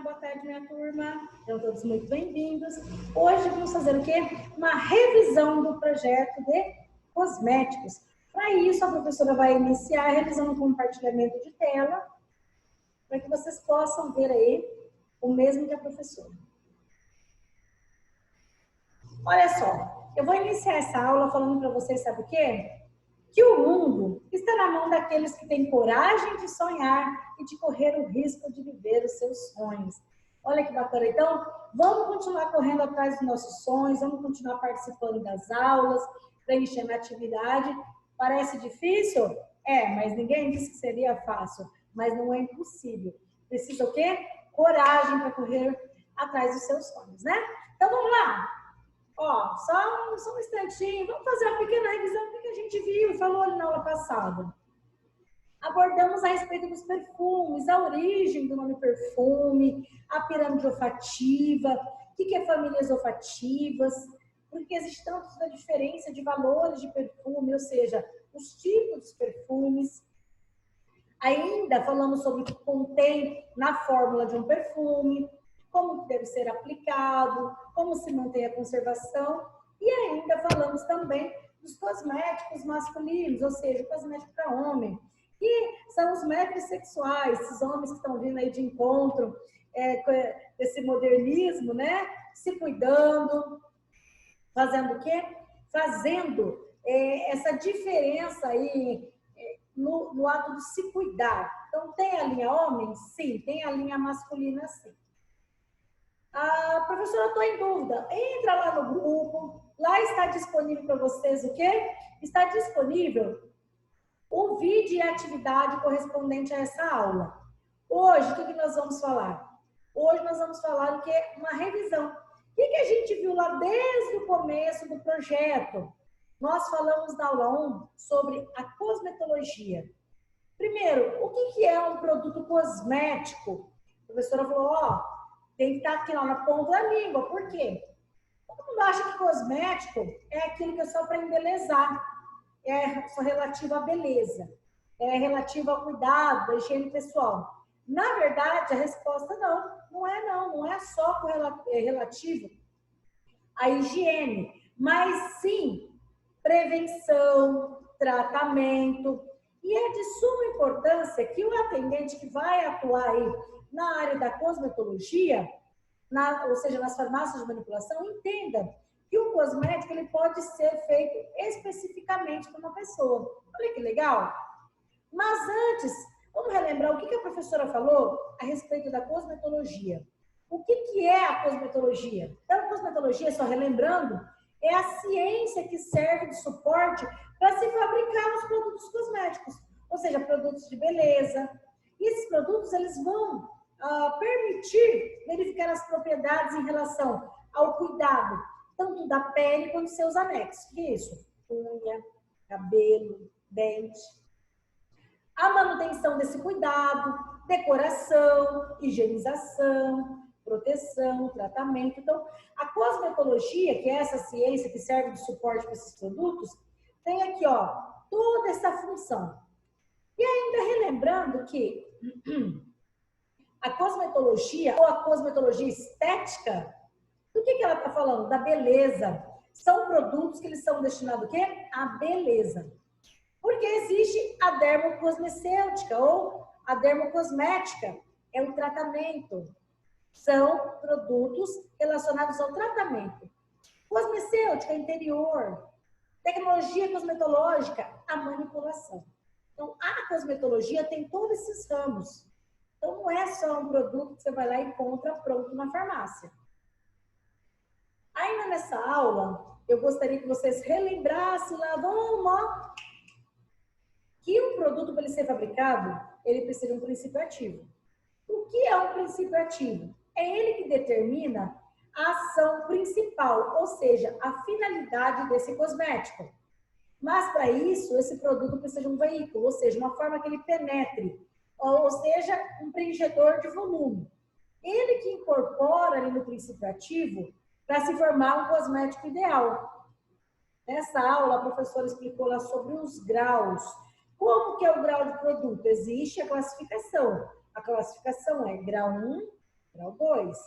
boa tarde, minha turma. Então, todos muito bem-vindos. Hoje vamos fazer o quê? Uma revisão do projeto de cosméticos. Para isso, a professora vai iniciar realizando um compartilhamento de tela, para que vocês possam ver aí o mesmo que a professora. Olha só, eu vou iniciar essa aula falando para vocês, sabe o quê? Que o mundo está na mão daqueles que têm coragem de sonhar e de correr o risco de viver os seus sonhos. Olha que bacana. Então, vamos continuar correndo atrás dos nossos sonhos, vamos continuar participando das aulas, preenchendo a atividade. Parece difícil? É, mas ninguém disse que seria fácil. Mas não é impossível. Precisa o quê? Coragem para correr atrás dos seus sonhos, né? Então, vamos lá. Ó, só um instantinho, vamos fazer uma pequena revisão do que a gente viu e falou ali na aula passada. Abordamos a respeito dos perfumes, a origem do nome perfume, a pirâmide olfativa, o que é famílias olfativas, porque existe tanta diferença de valores de perfume, ou seja, os tipos de perfumes. Ainda falamos sobre o que contém na fórmula de um perfume, como deve ser aplicado, como se mantém a conservação, e ainda falamos também dos cosméticos masculinos, ou seja, cosmético para homem, que são os metrosexuais, esses homens que estão vindo aí de encontro com esse modernismo, né? Se cuidando, fazendo o quê? Fazendo essa diferença aí no ato de se cuidar. Então, tem a linha homem? Sim. Tem a linha masculina? Sim. A professora, estou em dúvida. Entra lá no grupo. Lá está disponível para vocês o quê? Está disponível o vídeo e a atividade correspondente a essa aula. Hoje, o que nós vamos falar? Hoje nós vamos falar o que é uma revisão. O que a gente viu lá desde o começo do projeto? Nós falamos na aula 1 sobre a cosmetologia. Primeiro, o que é um produto cosmético? A professora falou, ó, tem que estar aqui lá na ponta da língua. Por quê? Todo mundo acha que cosmético é aquilo que é só para embelezar, é só relativo à beleza, é relativo ao cuidado, à higiene pessoal. Na verdade, a resposta não é só relativo à higiene, mas sim prevenção, tratamento, e é de suma importância que o atendente que vai atuar aí na área da cosmetologia, ou seja, nas farmácias de manipulação, entenda que o cosmético ele pode ser feito especificamente para uma pessoa. Olha que legal! Mas antes, vamos relembrar o que a professora falou a respeito da cosmetologia. O que é a cosmetologia? Então, a cosmetologia, só relembrando, é a ciência que serve de suporte para se fabricar os produtos cosméticos, ou seja, produtos de beleza. E esses produtos eles vão permitir verificar as propriedades em relação ao cuidado, tanto da pele quanto dos seus anexos. O que é isso? Unha, cabelo, dente. A manutenção desse cuidado, decoração, higienização, proteção, tratamento. Então, a cosmetologia, que é essa ciência que serve de suporte para esses produtos, tem aqui, ó, toda essa função. E ainda relembrando que a cosmetologia, ou a cosmetologia estética, do que ela está falando? Da beleza. São produtos que eles são destinados o quê? À beleza. Porque existe a dermocosmecêutica ou a dermocosmética, é um tratamento. São produtos relacionados ao tratamento. Cosmecêutica, interior. Tecnologia cosmetológica, a manipulação. Então, a cosmetologia tem todos esses ramos. Então, não é só um produto que você vai lá e compra pronto na farmácia. Ainda nessa aula, eu gostaria que vocês relembrassem lá, vamos, que um produto, para ele ser fabricado, ele precisa de um princípio ativo. O que é um princípio ativo? É ele que determina a ação principal, ou seja, a finalidade desse cosmético. Mas, para isso, esse produto precisa de um veículo, ou seja, uma forma que ele penetre, ou seja, um preenchedor de volume. Ele que incorpora ali no princípio ativo para se formar um cosmético ideal. Nessa aula, a professora explicou lá sobre os graus. Como que é o grau de produto? Existe a classificação. A classificação é grau 1, Grau 2.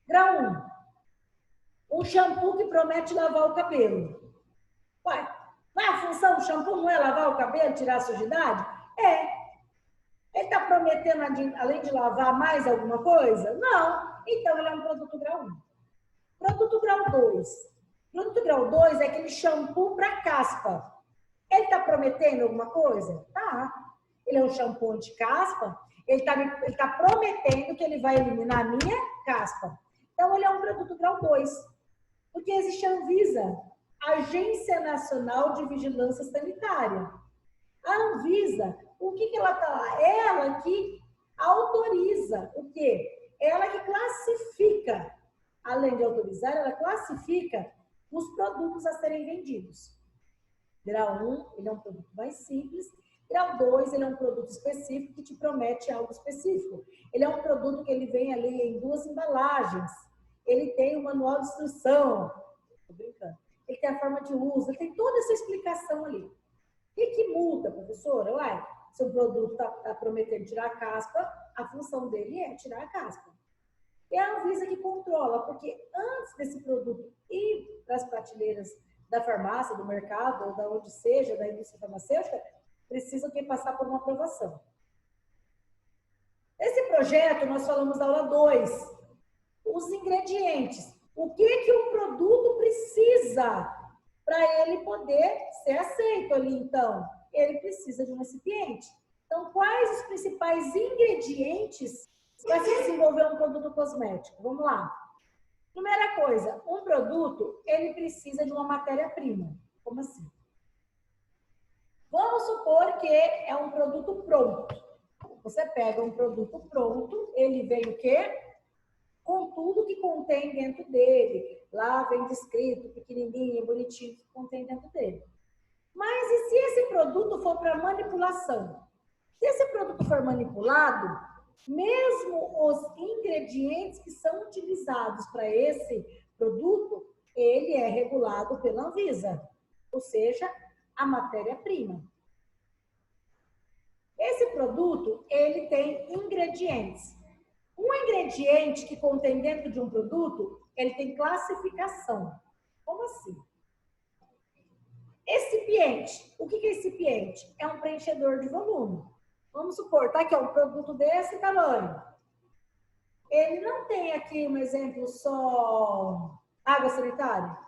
Grau 1. Um shampoo que promete lavar o cabelo. Ué, mas a função do shampoo não é lavar o cabelo, tirar a sujidade? É. Ele está prometendo, além de lavar, mais alguma coisa? Não. Então, ele é um produto grau 1. Produto grau 2. Produto grau 2 é aquele shampoo para caspa. Ele está prometendo alguma coisa? Tá. Ele é um shampoo anti-caspa. Ele tá prometendo que ele vai eliminar a minha caspa. Então, ele é um produto grau 2. Porque existe a Anvisa, Agência Nacional de Vigilância Sanitária. A Anvisa, o que ela está lá? Ela que autoriza o quê? Ela que classifica, além de autorizar, ela classifica os produtos a serem vendidos. Grau 1, ele é um produto mais simples. Grau 2, ele é um produto específico que te promete algo específico. Ele é um produto que ele vem ali em 2 embalagens. Ele tem um manual de instrução. Estou brincando. Ele tem a forma de uso, ele tem toda essa explicação ali. O que muda, professora? Uai, se o produto está prometendo tirar a caspa, a função dele é tirar a caspa. É a Anvisa que controla, porque antes desse produto ir para as prateleiras da farmácia, do mercado, ou da onde seja, da indústria farmacêutica, precisa passar por uma aprovação. Esse projeto, nós falamos na aula 2, os ingredientes. O que o produto precisa para ele poder ser aceito ali, então? Ele precisa de um recipiente. Então, quais os principais ingredientes para se desenvolver um produto cosmético? Vamos lá. Primeira coisa, um produto, ele precisa de uma matéria-prima. Como assim? Vamos supor que é um produto pronto. Você pega um produto pronto, ele vem o quê? Com tudo que contém dentro dele. Lá vem descrito, pequenininho, bonitinho, que contém dentro dele. Mas e se esse produto for para manipulação? Se esse produto for manipulado, mesmo os ingredientes que são utilizados para esse produto, ele é regulado pela Anvisa, ou seja, a matéria-prima. Esse produto, ele tem ingredientes. Um ingrediente que contém dentro de um produto, ele tem classificação. Como assim? Excipiente. O que é excipiente? É um preenchedor de volume. Vamos supor, tá aqui, é um produto desse tamanho. Ele não tem aqui um exemplo só água sanitária.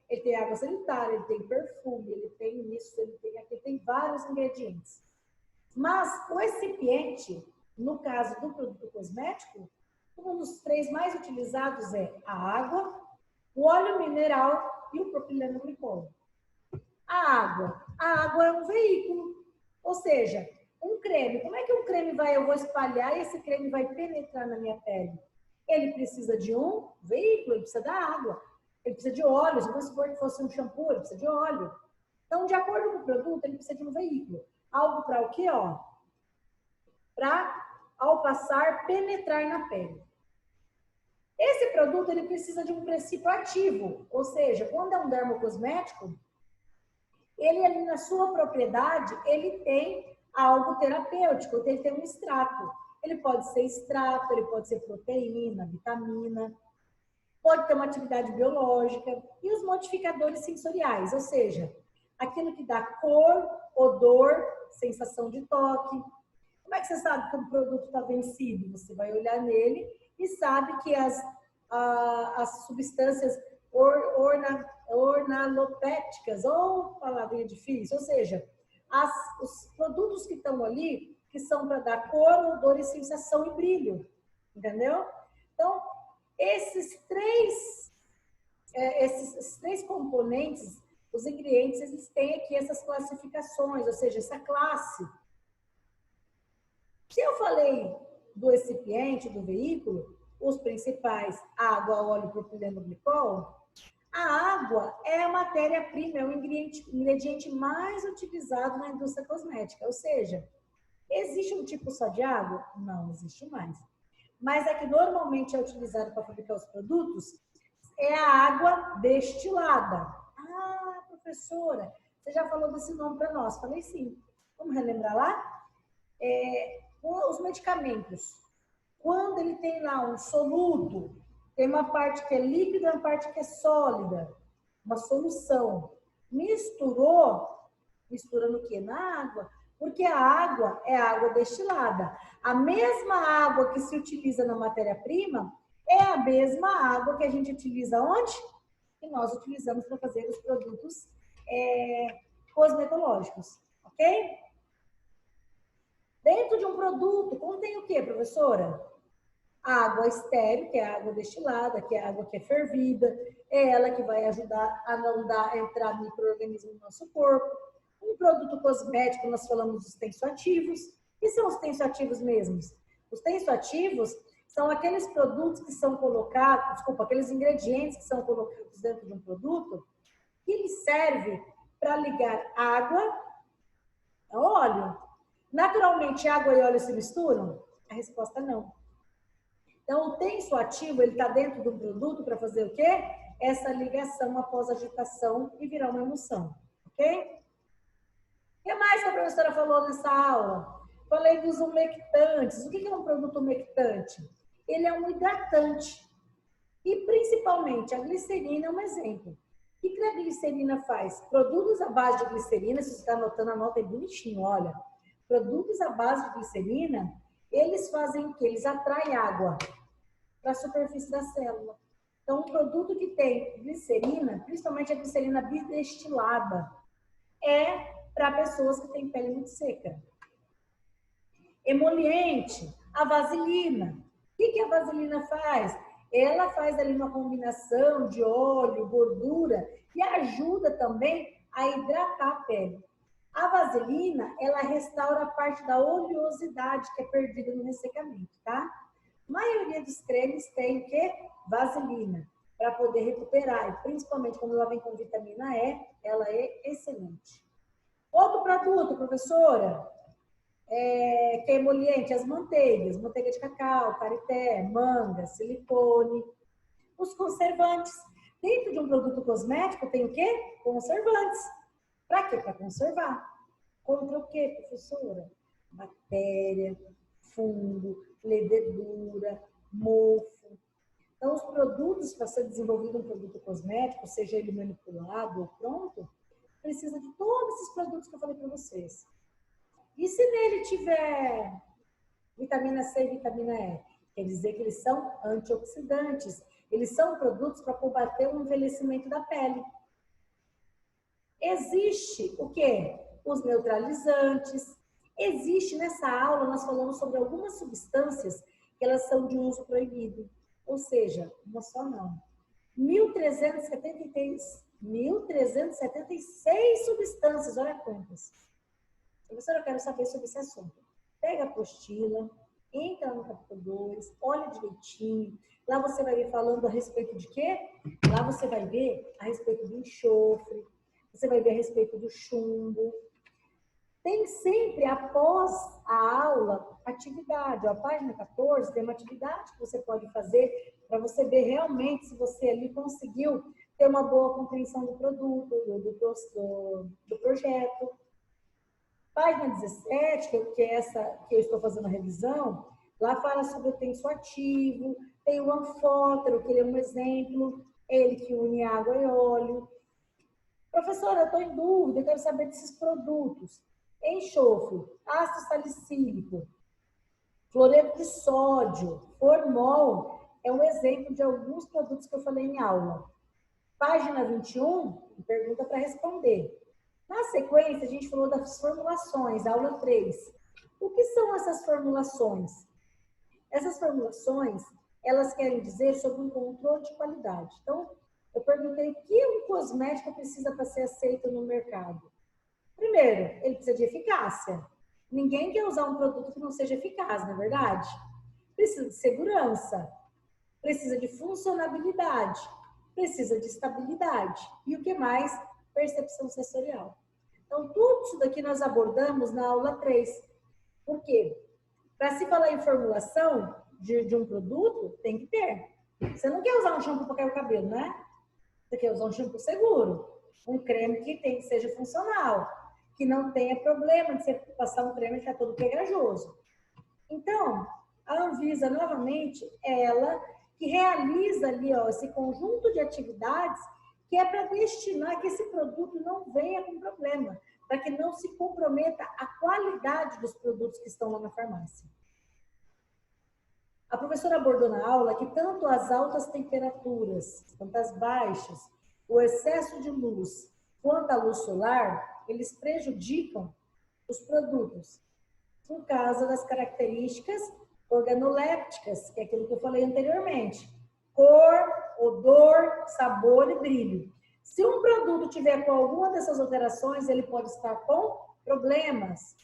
Ele tem água sanitária, ele tem perfume, ele tem isso, ele tem aqui, tem vários ingredientes. Mas o recipiente, no caso do produto cosmético, um dos 3 mais utilizados é a água, o óleo mineral e o propileno glicol. A água é um veículo, ou seja, um creme. Como é que um creme eu vou espalhar e esse creme vai penetrar na minha pele? Ele precisa de um veículo, ele precisa da água, ele precisa de óleo. Se vamos supor que fosse um shampoo, ele precisa de óleo. Então, de acordo com o produto, ele precisa de um veículo. Algo para o quê? Para, ao passar, penetrar na pele. Esse produto, ele precisa de um princípio ativo, ou seja, quando é um dermocosmético, ele ali na sua propriedade, ele tem algo terapêutico, ele tem um extrato. Ele pode ser extrato, ele pode ser proteína, vitamina, pode ter uma atividade biológica e os modificadores sensoriais, ou seja, aquilo que dá cor, odor, sensação de toque. Como é que você sabe que um produto está vencido? Você vai olhar nele e sabe que as substâncias organolépticas, ou palavrinha difícil, ou seja, os produtos que estão ali, que são para dar cor, odor e sensação e brilho, entendeu? Então, esses três componentes, os ingredientes, eles têm aqui essas classificações, ou seja, essa classe. Se eu falei do recipiente, do veículo, os principais, água, óleo, propileno, glicol, a água é a matéria-prima, é o ingrediente mais utilizado na indústria cosmética. Ou seja, existe um tipo só de água? Não existe mais. Mas a que normalmente é utilizada para fabricar os produtos é a água destilada. Ah, professora, você já falou desse nome para nós? Falei sim. Vamos relembrar lá? Os medicamentos. Quando ele tem lá um soluto, tem uma parte que é líquida e uma parte que é sólida, uma solução. Misturou, mistura no quê? Na água. Porque a água é água destilada. A mesma água que se utiliza na matéria-prima é a mesma água que a gente utiliza onde? Que nós utilizamos para fazer os produtos cosmetológicos, ok? Dentro de um produto, contém o quê, professora? Água estéril, que é a água destilada, que é a água que é fervida, é ela que vai ajudar a não entrar micro-organismo no nosso corpo. Um produto cosmético, nós falamos dos tensoativos. O que são os tensoativos mesmos? Os tensoativos são aqueles produtos que são colocados, aqueles ingredientes que são colocados dentro de um produto, que ele serve para ligar água a óleo. Naturalmente, água e óleo se misturam? A resposta não. Então, o tensoativo, ele está dentro do produto para fazer o quê? Essa ligação após agitação e virar uma emulsão, ok? O que mais que a professora falou nessa aula? Falei dos umectantes. O que é um produto umectante? Ele é um hidratante. E, principalmente, a glicerina é um exemplo. O que a glicerina faz? Produtos à base de glicerina, se você está anotando, anota aí bonitinho, olha. Produtos à base de glicerina, eles fazem o quê? Eles atraem água para a superfície da célula. Então, um produto que tem glicerina, principalmente a glicerina bidestilada, é para pessoas que têm pele muito seca. Emoliente, a vaselina. O que a vaselina faz? Ela faz ali uma combinação de óleo, gordura e ajuda também a hidratar a pele. A vaselina, ela restaura a parte da oleosidade que é perdida no ressecamento, tá? A maioria dos cremes tem o quê? Vaselina, para poder recuperar. E principalmente quando ela vem com vitamina E, ela é excelente. Outro produto, professora, que é emoliente, as manteigas, manteiga de cacau, karité, manga, silicone. Os conservantes. Dentro de um produto cosmético tem o quê? Conservantes. Para quê? Para conservar. Contra o quê, professora? Bactéria, fungo, levedura, mofo. Então, os produtos, para ser desenvolvido um produto cosmético, seja ele manipulado ou pronto, precisa de todos esses produtos que eu falei para vocês. E se nele tiver vitamina C e vitamina E? Quer dizer que eles são antioxidantes. Eles são produtos para combater o envelhecimento da pele. Existe o quê? Os neutralizantes. Existe, nessa aula, nós falamos sobre algumas substâncias que elas são de uso proibido. Ou seja, uma só não. 1.376 substâncias, olha quantas. Professora, eu quero saber sobre esse assunto. Pega a apostila, entra no capítulo 2, olha direitinho. Lá você vai ver falando a respeito de quê? Lá você vai ver a respeito do enxofre, você vai ver a respeito do chumbo. Tem sempre, após a aula, atividade. A página 14 tem uma atividade que você pode fazer para você ver realmente se você ali conseguiu ter uma boa compreensão do produto, do projeto. Página 17, que é essa que eu estou fazendo a revisão, lá fala sobre o tensoativo, tem o anfótero, que ele é um exemplo, ele que une água e óleo. Professora, eu estou em dúvida, eu quero saber desses produtos. Enxofre, ácido salicílico, fluoreto de sódio, formol, é um exemplo de alguns produtos que eu falei em aula. Página 21, pergunta para responder. Na sequência, a gente falou das formulações, aula 3. O que são essas formulações? Essas formulações, elas querem dizer sobre um controle de qualidade. Então, eu perguntei o que um cosmético precisa para ser aceito no mercado. Primeiro, ele precisa de eficácia. Ninguém quer usar um produto que não seja eficaz, não é verdade? Precisa de segurança, precisa de funcionabilidade, precisa de estabilidade. E o que mais? Percepção sensorial. Então, tudo isso daqui nós abordamos na aula 3. Por quê? Para se falar em formulação de um produto, tem que ter. Você não quer usar um shampoo para cair o cabelo, né? Você quer usar um shampoo seguro. Um creme que seja funcional. Que não tenha problema de você passar um creme que é todo pegajoso. Então, A Anvisa, novamente, ela que realiza ali, ó, esse conjunto de atividades que é para destinar que esse produto não venha com problema, para que não se comprometa a qualidade dos produtos que estão lá na farmácia. A professora abordou na aula que tanto as altas temperaturas quanto as baixas, o excesso de luz quanto a luz solar, eles prejudicam os produtos por causa das características organolépticas, que é aquilo que eu falei anteriormente. Cor, odor, sabor e brilho. Se um produto tiver com alguma dessas alterações, ele pode estar com problemas.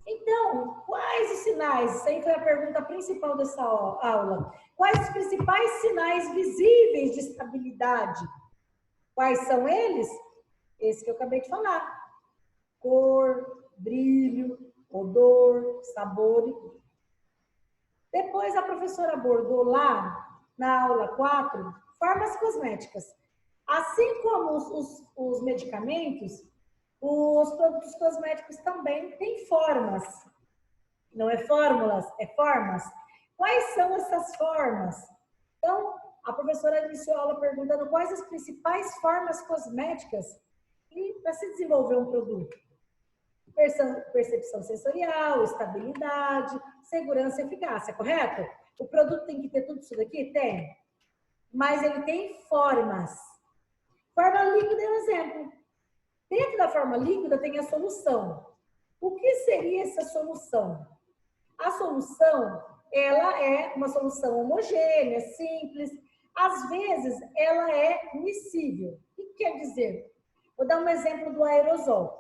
Então, quais os sinais? Isso aí foi a pergunta principal dessa aula. Quais os principais sinais visíveis de estabilidade? Quais são eles? Esse que eu acabei de falar. Cor, brilho, odor, sabor e brilho. Depois a professora abordou lá, na aula 4, formas cosméticas. Assim como os medicamentos, os produtos cosméticos também têm formas. Não é fórmulas, é formas. Quais são essas formas? Então, a professora iniciou a aula perguntando quais as principais formas cosméticas para se desenvolver um produto. Percepção sensorial, estabilidade, segurança e eficácia, correto? O produto tem que ter tudo isso daqui? Tem. Mas ele tem formas. Forma líquida é um exemplo. Dentro da forma líquida tem a solução. O que seria essa solução? A solução, ela é uma solução homogênea, simples. Às vezes, ela é miscível. O que quer dizer? Vou dar um exemplo do aerosol.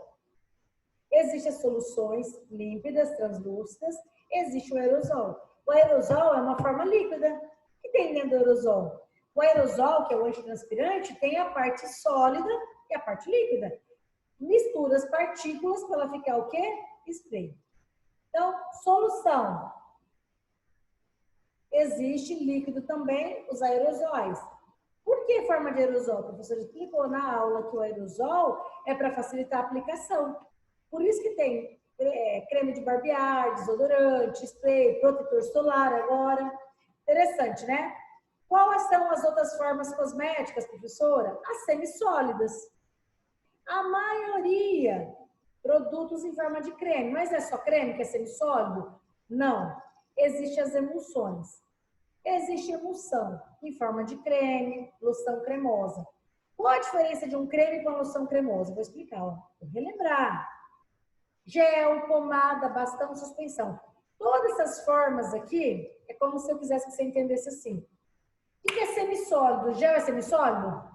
Existem soluções límpidas, translúcidas, existe o aerosol. O aerosol é uma forma líquida. O que tem dentro do aerosol? O aerosol, que é o antitranspirante, tem a parte sólida e a parte líquida. Mistura as partículas para ela ficar o quê? Spray. Então, solução. Existe líquido também, os aerosóis. Por que forma de aerosol? O professor explicou na aula que o aerosol é para facilitar a aplicação. Por isso que tem creme de barbear, desodorante, spray, protetor solar agora. Interessante, né? Quais são as outras formas cosméticas, professora? As semissólidas. A maioria, produtos em forma de creme. Mas é só creme que é semissólido? Não. Existem as emulsões. Existe emulsão em forma de creme, loção cremosa. Qual a diferença de um creme com loção cremosa? Vou explicar, ó. Vou relembrar. Gel, pomada, bastão, suspensão. Todas essas formas aqui, é como se eu quisesse que você entendesse assim. O que é semissólido? Gel é semissólido?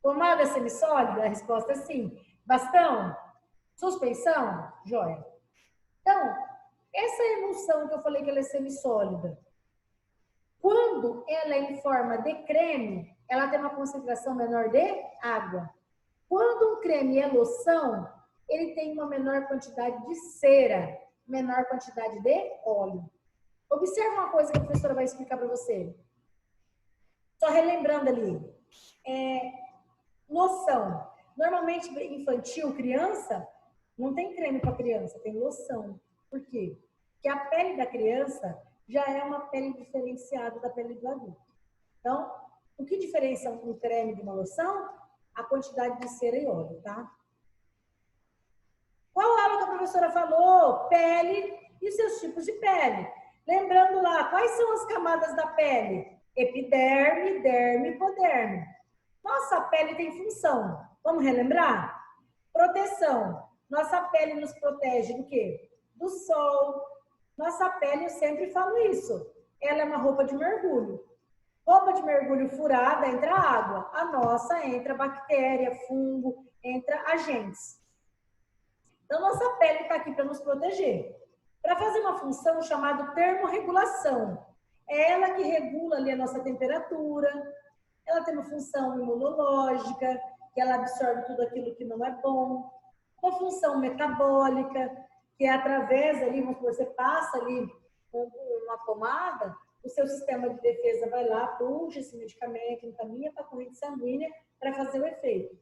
Pomada é semissólida? A resposta é sim. Bastão? Suspensão? Joia. Então, essa emulsão que eu falei que ela é semissólida, quando ela é em forma de creme, ela tem uma concentração menor de água. Quando um creme é loção, ele tem uma menor quantidade de cera, menor quantidade de óleo. Observe uma coisa que a professora vai explicar para você. Só relembrando ali. Loção. Normalmente, infantil, criança, não tem creme para criança, tem loção. Por quê? Porque a pele da criança já é uma pele diferenciada da pele do adulto. Então, o que diferencia um creme de uma loção? A quantidade de cera e óleo, tá? Qual aula que a professora falou? Pele e os seus tipos de pele. Lembrando lá, quais são as camadas da pele? Epiderme, derme e hipoderme. Nossa pele tem função. Vamos relembrar? Proteção. Nossa pele nos protege do quê? Do sol. Nossa pele, eu sempre falo isso. Ela é uma roupa de mergulho. Roupa de mergulho furada, entra água. A nossa entra bactéria, fungo, entra agentes. Então, nossa pele está aqui para nos proteger. Para fazer uma função chamada termorregulação. É ela que regula ali a nossa temperatura. Ela tem uma função imunológica, que ela absorve tudo aquilo que não é bom. Uma função metabólica, que é através ali, você passa ali uma pomada, o seu sistema de defesa vai lá, puxa esse medicamento, encaminha para a corrente sanguínea para fazer o efeito.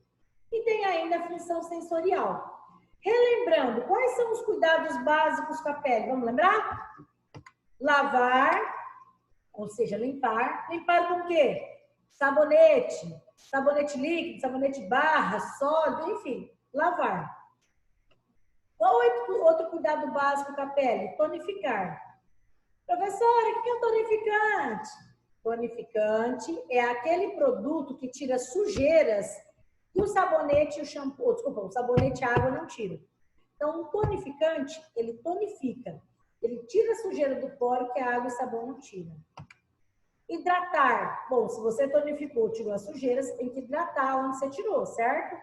E tem ainda a função sensorial. Relembrando, quais são os cuidados básicos com a pele? Vamos lembrar? Lavar, ou seja, limpar. Limpar com o quê? Sabonete, sabonete líquido, sabonete barra, sólido, enfim, lavar. Qual é o outro cuidado básico com a pele? Tonificar. Professora, o que é um tonificante? Tonificante é aquele produto que tira sujeiras que o sabonete e o shampoo, desculpa, o sabonete e a água não tiram. Então, o tonificante, ele tonifica. Ele tira a sujeira do poro que a água e o sabão não tiram. Hidratar. Bom, se você tonificou, tirou as sujeiras, tem que hidratar onde você tirou, certo?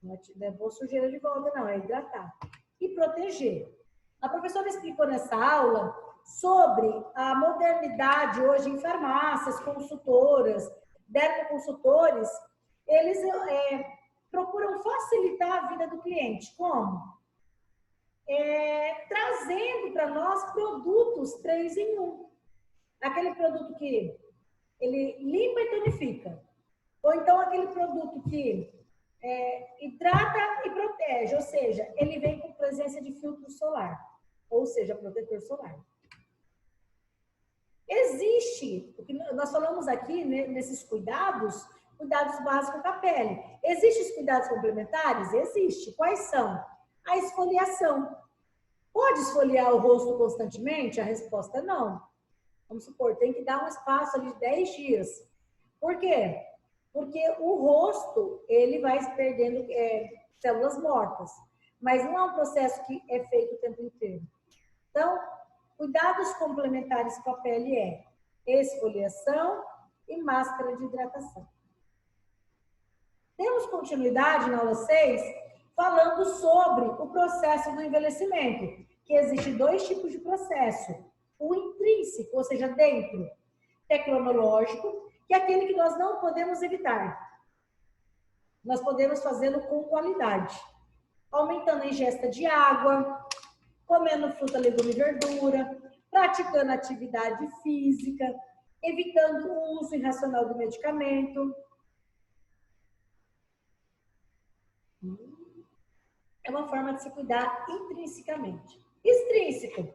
Não é levou sujeira de volta, não, é hidratar. E proteger. A professora explicou nessa aula sobre a modernidade hoje em farmácias, consultoras, dermoconsultores, eles procuram facilitar a vida do cliente. Como? Trazendo para nós produtos 3 em 1. Aquele produto que ele limpa e tonifica. Ou então aquele produto que hidrata e protege, ou seja, ele vem com presença de filtro solar, ou seja, protetor solar. Existe, o que nós falamos aqui, né, nesses cuidados básicos com a pele. Existem os cuidados complementares? Existe. Quais são? A esfoliação. Pode esfoliar o rosto constantemente? A resposta é não. Vamos supor, tem que dar um espaço ali de 10 dias. Por quê? Porque o rosto, ele vai perdendo células mortas. Mas não é um processo que é feito o tempo inteiro. Então, cuidados complementares com a pele é esfoliação e máscara de hidratação. Temos continuidade na aula 6, falando sobre o processo do envelhecimento, que existe 2 tipos de processo. O intrínseco, ou seja, dentro, é cronológico, que é aquele que nós não podemos evitar. Nós podemos fazê-lo com qualidade, aumentando a ingesta de água, comendo fruta, legume e verdura, praticando atividade física, evitando o uso irracional do medicamento. É uma forma de se cuidar intrinsecamente. Extrínseco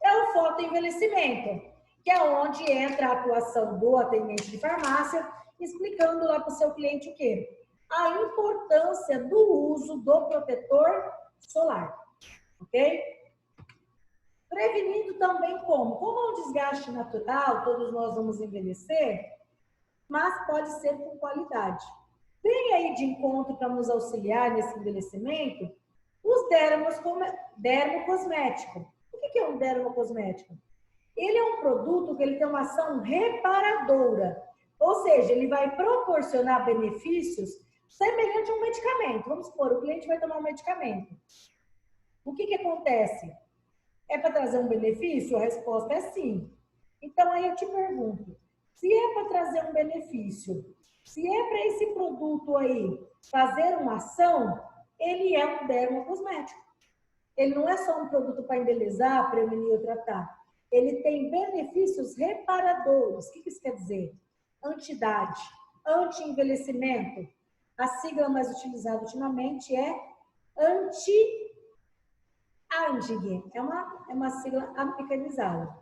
é o fotoenvelhecimento, que é onde entra a atuação do atendente de farmácia, explicando lá para o seu cliente o quê? A importância do uso do protetor solar, ok? Prevenindo também como? Como é um desgaste natural, todos nós vamos envelhecer, mas pode ser com qualidade. Vem aí de encontro para nos auxiliar nesse envelhecimento os dermocosméticos. O que é um dermocosmético? Ele é um produto que ele tem uma ação reparadora, ou seja, ele vai proporcionar benefícios semelhantes a um medicamento. Vamos supor, o cliente vai tomar um medicamento. O que acontece? É para trazer um benefício? A resposta é sim. Então, aí eu te pergunto, se é para trazer um benefício, se é para esse produto aí fazer uma ação, ele é um dermocosmético. Ele não é só um produto para embelezar, prevenir ou tratar. Ele tem benefícios reparadores. O que isso quer dizer? Anti-idade, anti-envelhecimento. A sigla mais utilizada ultimamente é anti-aging. É uma sigla americanizada.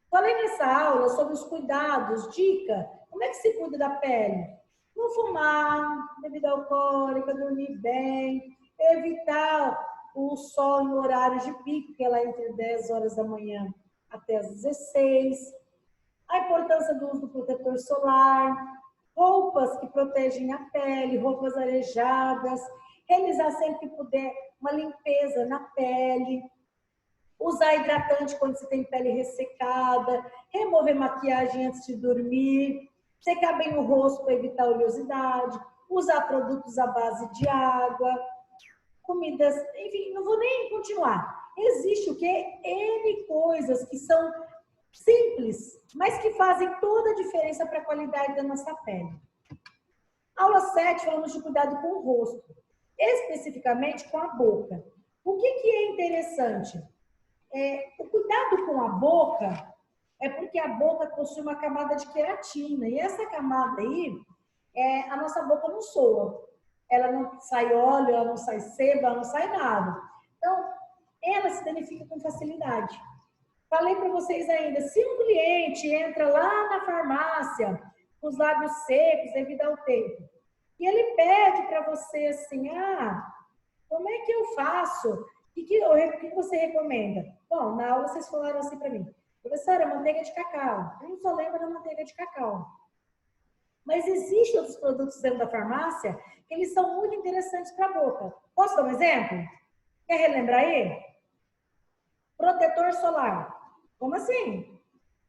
Falei nessa aula sobre os cuidados, dica, como é que se cuida da pele? Não fumar, bebida alcoólica, dormir bem, evitar o sol no horário de pico, que é lá entre 10 horas da manhã até as 16. A importância do uso do protetor solar, roupas que protegem a pele, roupas arejadas, realizar sempre que puder uma limpeza na pele, usar hidratante quando você tem pele ressecada, remover maquiagem antes de dormir, secar bem o rosto para evitar oleosidade, usar produtos à base de água, comidas, enfim, não vou nem continuar. Existe o quê? N coisas que são simples, mas que fazem toda a diferença para a qualidade da nossa pele. Aula 7, falamos de cuidado com o rosto, especificamente com a boca. O que é interessante? O cuidado com a boca é porque a boca possui uma camada de queratina, e essa camada aí, a nossa boca não soa. Ela não sai óleo, ela não sai sebo, ela não sai nada. Então, ela se danifica com facilidade. Falei para vocês ainda, se um cliente entra lá na farmácia com os lábios secos devido ao tempo, e ele pede para você assim, como é que eu faço? O que você recomenda? Bom, na aula vocês falaram assim para mim, professora, manteiga de cacau. Eu não só lembro da manteiga de cacau. Mas existem outros produtos dentro da farmácia que eles são muito interessantes para a boca. Posso dar um exemplo? Quer relembrar aí? Protetor solar. Como assim?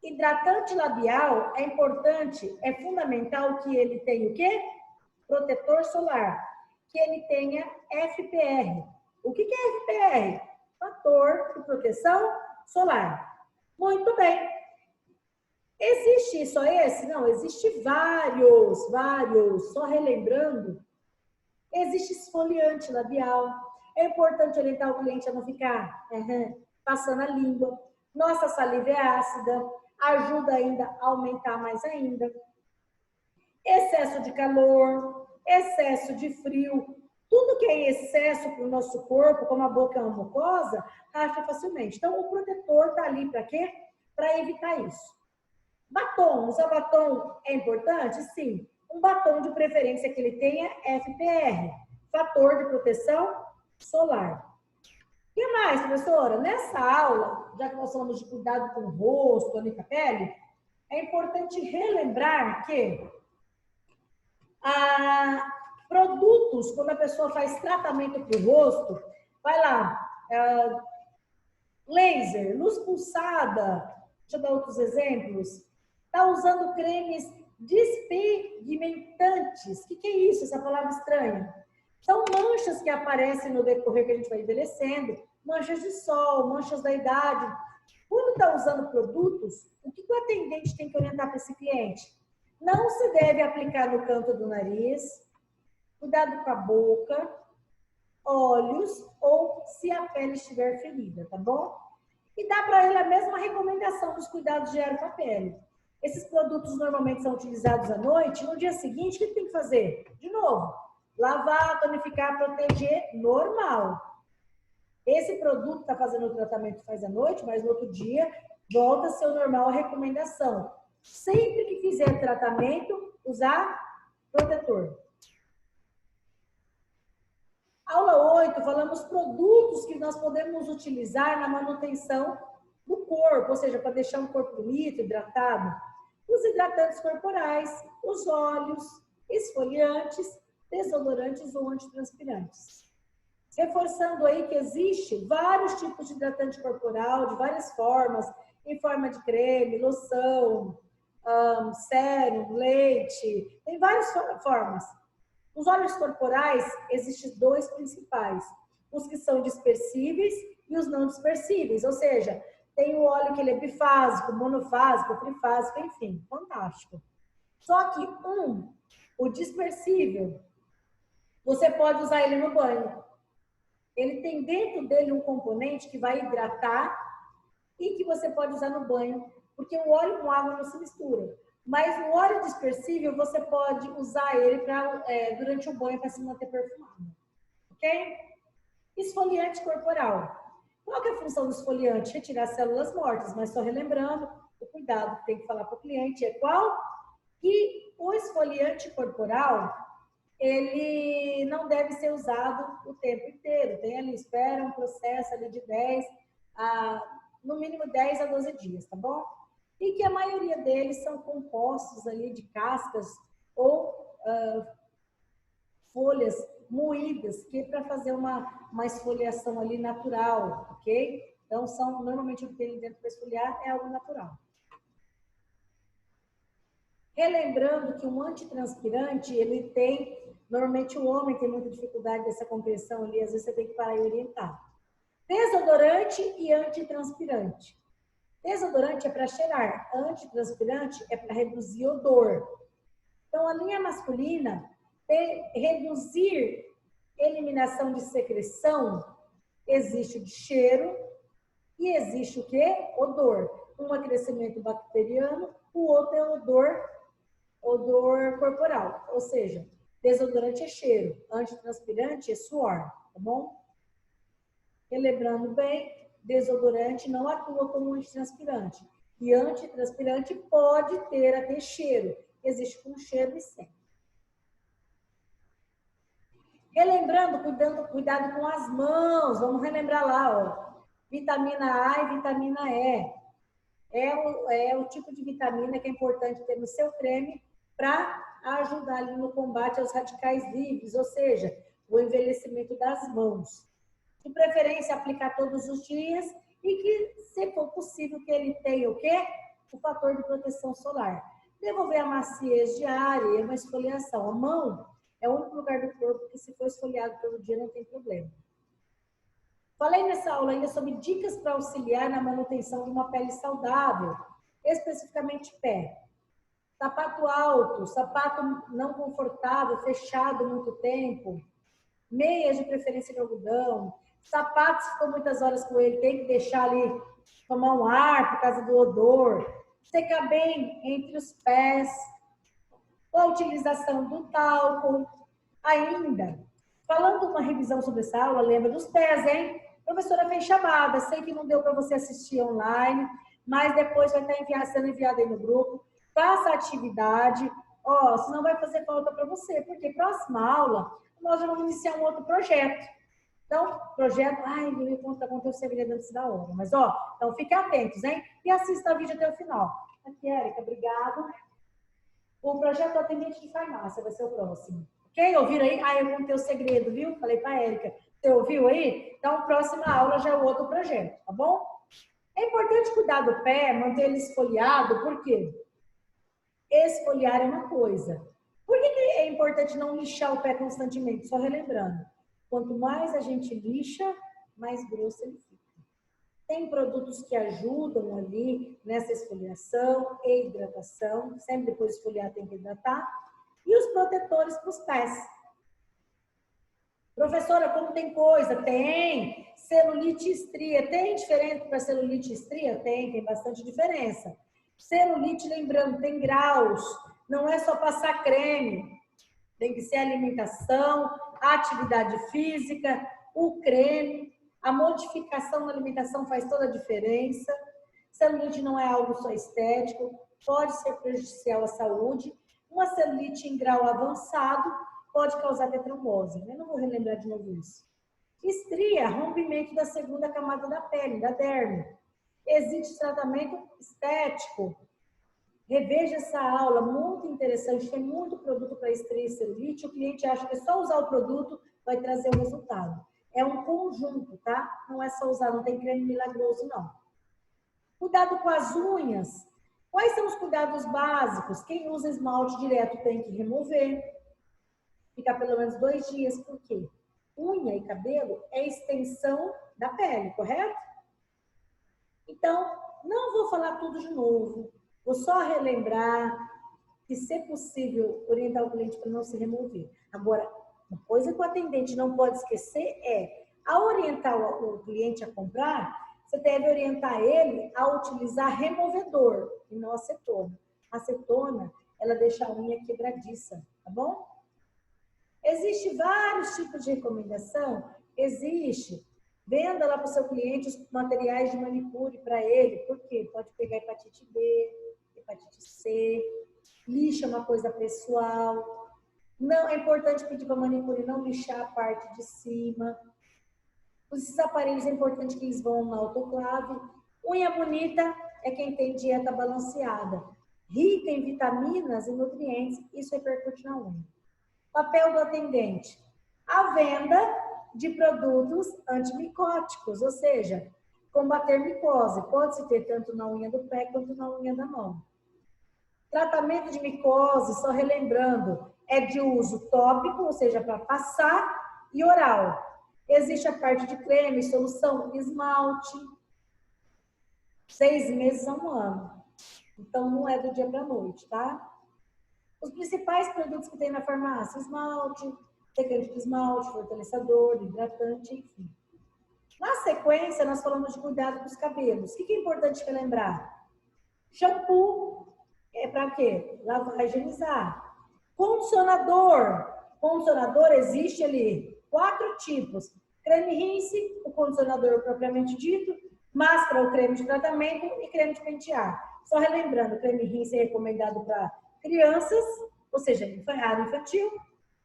Hidratante labial é importante, é fundamental que ele tenha o quê? Protetor solar. Que ele tenha FPR. O que é FPR? Fator de proteção solar. Muito bem. Existe só esse? Não, existe vários. Só relembrando, existe esfoliante labial. É importante orientar o cliente a não ficar passando a língua. Nossa saliva é ácida, ajuda ainda a aumentar mais ainda. Excesso de calor, excesso de frio, tudo que é excesso para o nosso corpo, como a boca é uma mucosa, racha facilmente. Então, o protetor está ali para quê? Para evitar isso. Batom, usar batom é importante? Sim. Um batom de preferência que ele tenha FPR, fator de proteção solar. O que mais, professora? Nessa aula, já que nós falamos de cuidado com o rosto, ali com a pele, é importante relembrar que produtos, quando a pessoa faz tratamento para o rosto, vai lá, laser, luz pulsada, deixa eu dar outros exemplos, está usando cremes despigmentantes. O que é isso, essa palavra estranha? São manchas que aparecem no decorrer que a gente vai envelhecendo, manchas de sol, manchas da idade. Quando está usando produtos, o que o atendente tem que orientar para esse cliente? Não se deve aplicar no canto do nariz, cuidado com a boca, olhos ou se a pele estiver ferida, tá bom? E dá para ele a mesma recomendação dos cuidados diários com a pele. Esses produtos normalmente são utilizados à noite, no dia seguinte, o que tem que fazer? De novo, lavar, tonificar, proteger, normal. Esse produto está fazendo o tratamento faz à noite, mas no outro dia volta a ser o normal a recomendação. Sempre que fizer tratamento, usar protetor. Aula 8, falamos produtos que nós podemos utilizar na manutenção do corpo, ou seja, para deixar um corpo bonito, hidratado. Os hidratantes corporais, os óleos, esfoliantes, desodorantes ou antitranspirantes. Reforçando aí que existe vários tipos de hidratante corporal, de várias formas, em forma de creme, loção, sérum, leite, tem várias formas. Os óleos corporais, existem dois principais, os que são dispersíveis e os não dispersíveis, ou seja, tem o óleo que ele é bifásico, monofásico, trifásico, enfim, fantástico. Só que o dispersível, você pode usar ele no banho. Ele tem dentro dele um componente que vai hidratar e que você pode usar no banho, porque o óleo com água não se mistura. Mas o óleo dispersível, você pode usar ele durante o banho para se manter perfumado. Ok? Esfoliante corporal. Qual que é a função do esfoliante? Retirar células mortas, mas só relembrando, o cuidado que tem que falar para o cliente é qual? Que o esfoliante corporal, ele não deve ser usado o tempo inteiro. Tem ali, espera um processo ali de no mínimo 10 a 12 dias, tá bom? E que a maioria deles são compostos ali de cascas ou folhas moídas, que é para fazer uma esfoliação ali natural, ok? Então, normalmente o que tem dentro para esfoliar é algo natural. Relembrando que um antitranspirante, ele tem, normalmente o homem tem muita dificuldade dessa compreensão ali, às vezes você tem que parar e orientar. Desodorante e antitranspirante. Desodorante é para cheirar, antitranspirante é para reduzir odor. Então, a linha masculina tem reduzir eliminação de secreção, existe o de cheiro e existe o quê? Odor. Um é crescimento bacteriano, o outro é odor corporal. Ou seja, desodorante é cheiro, antitranspirante é suor, tá bom? Relembrando bem, Desodorante não atua como antitranspirante. E antitranspirante pode ter até cheiro. Existe com cheiro e sem. Relembrando, cuidado com as mãos. Vamos relembrar lá, ó. Vitamina A e vitamina E. É o tipo de vitamina que é importante ter no seu creme para ajudar ali no combate aos radicais livres, ou seja, o envelhecimento das mãos. De preferência, aplicar todos os dias e que, se for possível, que ele tenha o quê? O fator de proteção solar. Devolver a maciez diária e uma esfoliação. A mão é o único lugar do corpo que, se for esfoliado todo dia, não tem problema. Falei nessa aula ainda sobre dicas para auxiliar na manutenção de uma pele saudável, especificamente pé. Sapato alto, sapato não confortável, fechado muito tempo, meias de preferência de algodão, sapatos que ficam muitas horas com ele, tem que deixar ali tomar um ar por causa do odor, secar bem entre os pés, a utilização do talco. Ainda, falando uma revisão sobre essa aula, lembra dos pés, hein? Professora fez chamada, sei que não deu para você assistir online, mas depois vai estar sendo enviado aí no grupo. Faça a atividade, ó, senão vai fazer falta para você, porque próxima aula nós vamos iniciar um outro projeto. Então, projeto, ai, me conta o segredo antes da hora, mas ó, então fiquem atentos, hein? E assista o vídeo até o final. Aqui, Érica, obrigado. O projeto Atendente de Farmácia vai ser o próximo. Ok? Ouviram aí? Ah, eu contei o segredo, viu? Falei para a Érica. Você ouviu aí? Então, próxima aula já é o outro projeto, tá bom? É importante cuidar do pé, manter ele esfoliado, por quê? Esfoliar é uma coisa. Por que é importante não lixar o pé constantemente? Só relembrando. Quanto mais a gente lixa, mais grosso ele fica. Tem produtos que ajudam ali nessa esfoliação e hidratação. Sempre depois de esfoliar tem que hidratar. E os protetores para os pés. Professora, como tem coisa? Tem. Celulite e estria. Tem diferença para celulite e estria? Tem bastante diferença. Celulite, lembrando, tem graus. Não é só passar creme. Tem que ser alimentação, atividade física, o creme. A modificação na alimentação faz toda a diferença. Celulite não é algo só estético, pode ser prejudicial à saúde. Uma celulite em grau avançado pode causar até trombose. Eu não vou relembrar de novo isso. Estria, rompimento da segunda camada da pele, da derme. Existe tratamento estético. Reveja essa aula, muito interessante. Tem muito produto para estria e celulite. O cliente acha que é só usar o produto vai trazer o resultado. É um conjunto, tá? Não é só usar, não tem creme milagroso, não. Cuidado com as unhas. Quais são os cuidados básicos? Quem usa esmalte direto tem que remover. Ficar pelo menos 2 dias. Por quê? Unha e cabelo é extensão da pele, correto? Então, não vou falar tudo de novo. Vou só relembrar que, se possível, orientar o cliente para não se remover. Agora, uma coisa que o atendente não pode esquecer é, ao orientar o cliente a comprar, você deve orientar ele a utilizar removedor e não acetona. A acetona, ela deixa a unha quebradiça, tá bom? Existem vários tipos de recomendação. Existe. Venda lá para o seu cliente os materiais de manicure para ele. Por quê? Pode pegar hepatite B, hepatite C. Lixa é uma coisa pessoal. Não é importante pedir para a manicure não lixar a parte de cima. Esses aparelhos é importante que eles vão na autoclave. Unha bonita é quem tem dieta balanceada, rica em vitaminas e nutrientes. Isso repercute na unha. Papel do atendente. A venda de produtos antimicóticos, ou seja, combater micose. Pode-se ter tanto na unha do pé quanto na unha da mão. Tratamento de micose, só relembrando, é de uso tópico, ou seja, para passar, e oral. Existe a parte de creme, solução, esmalte. 6 meses a 1 ano. Então, não é do dia para a noite, tá? Os principais produtos que tem na farmácia: esmalte, secante de esmalte, fortalecedor, hidratante, enfim. Na sequência, nós falamos de cuidado com os cabelos. O que é importante relembrar? Shampoo é para quê? Lavar e higienizar. Condicionador. Condicionador existe ali 4 tipos. Creme rinse, o condicionador propriamente dito. Máscara ou creme de tratamento e creme de pentear. Só relembrando, creme rinse é recomendado para crianças, ou seja, área infantil,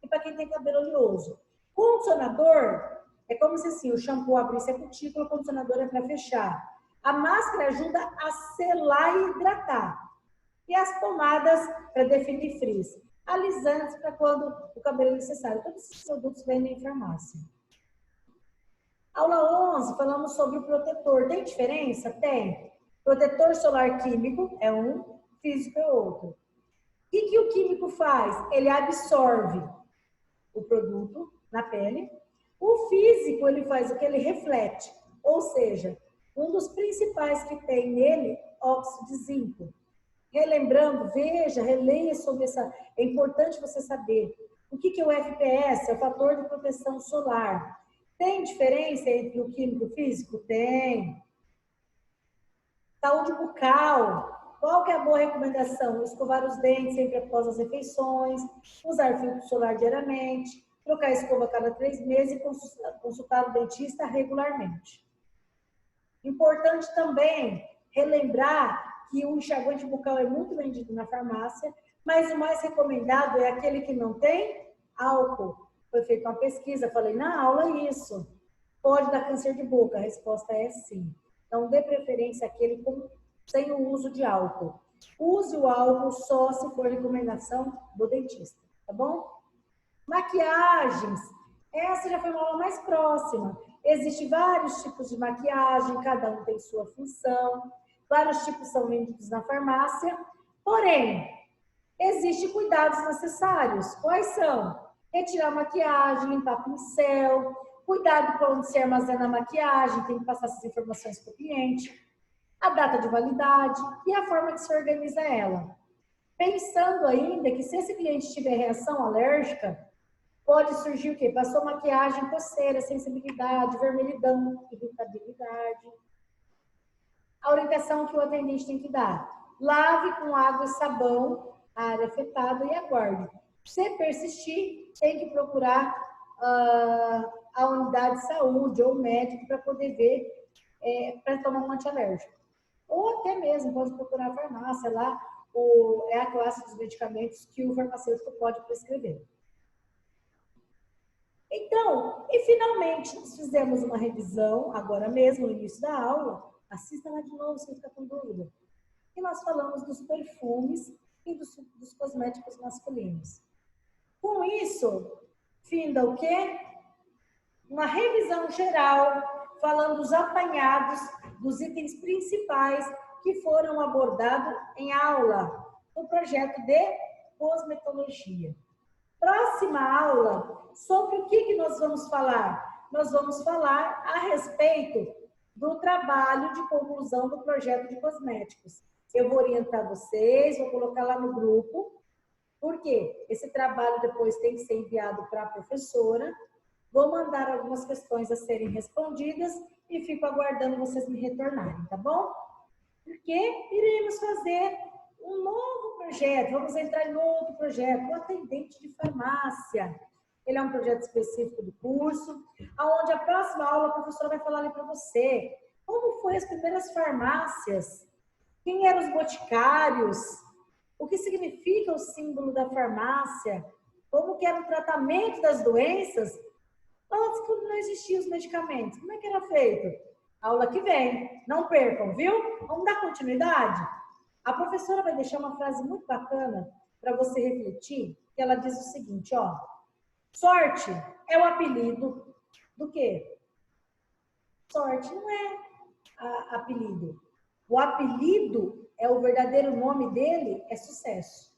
e para quem tem cabelo oleoso. Condicionador é como se assim, o shampoo abrisse a cutícula, o condicionador é para fechar. A máscara ajuda a selar e hidratar. E as pomadas para definir frizz. Alisantes para quando o cabelo é necessário. Todos esses produtos vendem em farmácia. Aula 11, falamos sobre o protetor. Tem diferença? Tem. Protetor solar químico é um, físico é outro. O que o químico faz? Ele absorve o produto na pele. O físico, ele faz o que? Ele reflete. Ou seja, um dos principais que tem nele, óxido de zinco. Relembrando, veja, releia sobre essa... É importante você saber. O que é o FPS? É o fator de proteção solar. Tem diferença entre o químico e o físico? Tem. Saúde bucal. Qual que é a boa recomendação? Escovar os dentes sempre após as refeições, usar filtro solar diariamente, trocar a escova a cada 3 meses e consultar o dentista regularmente. Importante também relembrar que o enxaguante bucal é muito vendido na farmácia, mas o mais recomendado é aquele que não tem álcool. Foi feita uma pesquisa, falei na aula isso. Pode dar câncer de boca? A resposta é sim. Então, dê preferência àquele sem o uso de álcool. Use o álcool só se for recomendação do dentista, tá bom? Maquiagens. Essa já foi uma aula mais próxima. Existem vários tipos de maquiagem, cada um tem sua função. Vários tipos são vendidos na farmácia. Porém, existem cuidados necessários. Quais são? Retirar a maquiagem, limpar pincel, cuidado com onde se armazena a maquiagem, tem que passar essas informações para o cliente, a data de validade e a forma que se organiza ela. Pensando ainda que se esse cliente tiver reação alérgica, pode surgir o quê? Passou maquiagem, coceira, sensibilidade, vermelhidão, irritabilidade. A orientação que o atendente tem que dar: lave com água e sabão a área afetada e aguarde. Se persistir, tem que procurar a unidade de saúde ou o médico para poder ver, para tomar um antialérgico. Ou até mesmo pode procurar a farmácia lá, é a classe dos medicamentos que o farmacêutico pode prescrever. Então, e finalmente, nós fizemos uma revisão, agora mesmo, no início da aula. Assista lá de novo, se ficar com dúvida. E nós falamos dos perfumes e dos cosméticos masculinos. Com isso, finda o quê? Uma revisão geral, falando dos apanhados dos itens principais que foram abordados em aula no projeto de cosmetologia. Próxima aula, sobre o que nós vamos falar? Nós vamos falar a respeito do trabalho de conclusão do projeto de cosméticos. Eu vou orientar vocês, vou colocar lá no grupo, porque esse trabalho depois tem que ser enviado para a professora. Vou mandar algumas questões a serem respondidas e fico aguardando vocês me retornarem, tá bom? Porque iremos fazer um novo projeto, vamos entrar em outro projeto, o atendente de farmácia. Ele é um projeto específico do curso, onde a próxima aula a professora vai falar ali para você como foi as primeiras farmácias, quem eram os boticários, o que significa o símbolo da farmácia, como que era o tratamento das doenças, antes que não existiam os medicamentos, como é que era feito? Aula que vem, não percam, viu? Vamos dar continuidade? A professora vai deixar uma frase muito bacana para você refletir, que ela diz o seguinte, ó: sorte é o apelido do quê? Sorte não é apelido. O apelido é o verdadeiro nome dele, é sucesso.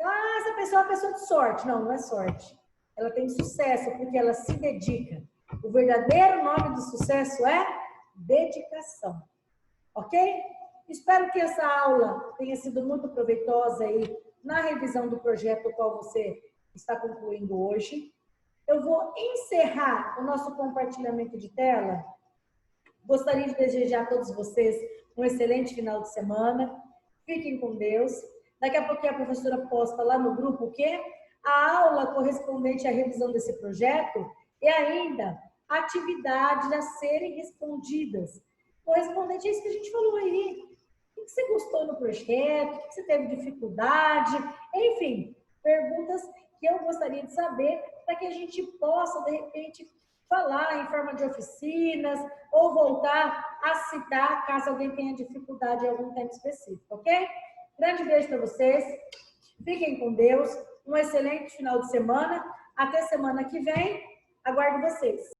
Ah, essa pessoa é uma pessoa de sorte. Não, não é sorte. Ela tem sucesso porque ela se dedica. O verdadeiro nome do sucesso é dedicação. Ok? Espero que essa aula tenha sido muito proveitosa aí na revisão do projeto o qual você está concluindo hoje. Eu vou encerrar o nosso compartilhamento de tela. Gostaria de desejar a todos vocês um excelente final de semana. Fiquem com Deus. Daqui a pouquinho a professora posta lá no grupo o quê? A aula correspondente à revisão desse projeto e ainda atividades a serem respondidas. correspondente a isso que a gente falou aí. O que você gostou no projeto? O que você teve dificuldade? Enfim, perguntas que eu gostaria de saber para que a gente possa, de repente, falar em forma de oficinas ou voltar a citar caso alguém tenha dificuldade em algum tema específico, ok? Grande beijo para vocês. Fiquem com Deus. Um excelente final de semana. Até semana que vem. Aguardo vocês.